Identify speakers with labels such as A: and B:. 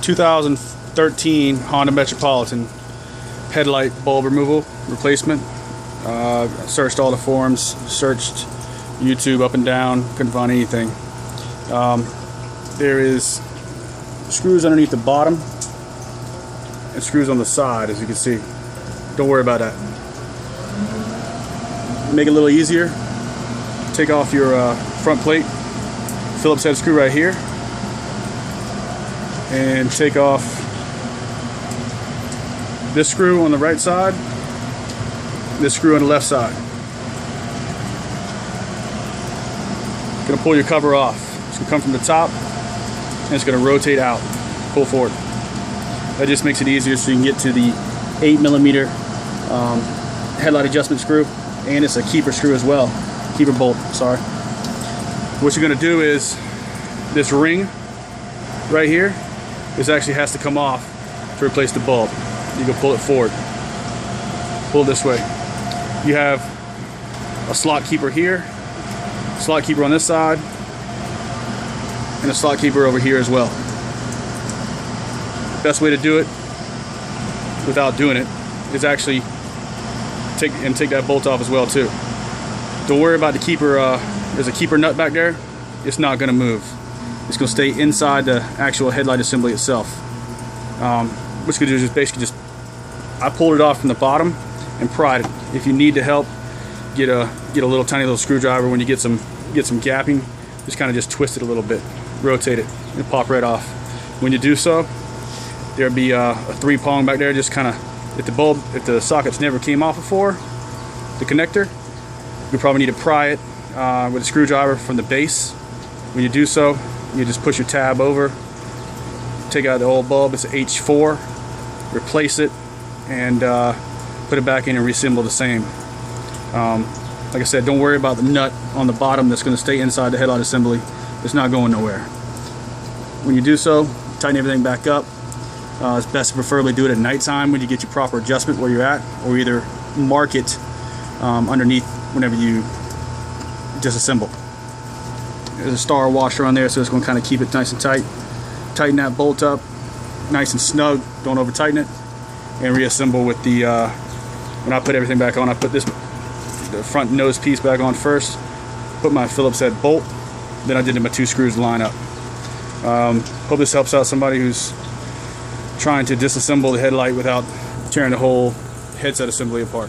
A: 2013 Honda Metropolitan headlight bulb removal replacement. Searched all the forums, searched YouTube up and down, couldn't find anything. There is screws underneath the bottom and screws on the side, as you can see. Don't worry about that. Make it a little easier. Take off your front plate, Phillips head screw right here, and take off this screw on the right side, this screw on the left side. Gonna pull your cover off. It's gonna come from the top and it's gonna rotate out, pull forward. That just makes it easier so you can get to the 8mm headlight adjustment screw, and it's a keeper screw as well. Keeper bolt, sorry. What you're gonna do is this ring right here, this actually has to come off to replace the bulb. You can pull it forward, pull it this way. You have a slot keeper here, slot keeper on this side, and a slot keeper over here as well. Best way to do it without doing it is actually take that bolt off as well too. Don't worry about the keeper. There's a keeper nut back there. It's not going to move. It's going to stay inside the actual headlight assembly itself. What you're going to do is just basically I pulled it off from the bottom and pried it. If you need to help, get a little tiny little screwdriver. When you get some gapping, just kind of just twist it a little bit, rotate it, and it'll pop right off. When you do so, there'll be a 3-prong back there. Just kind of, if the sockets never came off before, the connector, you probably need to pry it with a screwdriver from the base. When you do so, you just push your tab over, take out the old bulb. It's an H4, replace it, and put it back in and reassemble the same. Like I said, don't worry about the nut on the bottom that's going to stay inside the headlight assembly. It's not going nowhere. When you do so, tighten everything back up. It's best to preferably do it at nighttime when you get your proper adjustment where you're at, or either mark it underneath whenever you disassemble. There's a star washer on there, so it's going to kind of keep it nice and tight. Tighten that bolt up nice and snug, don't over tighten it, and reassemble with the when I put everything back on, I put the front nose piece back on first, put my Phillips head bolt, then I did my 2 screws to line up. Hope this helps out somebody who's trying to disassemble the headlight without tearing the whole headset assembly apart.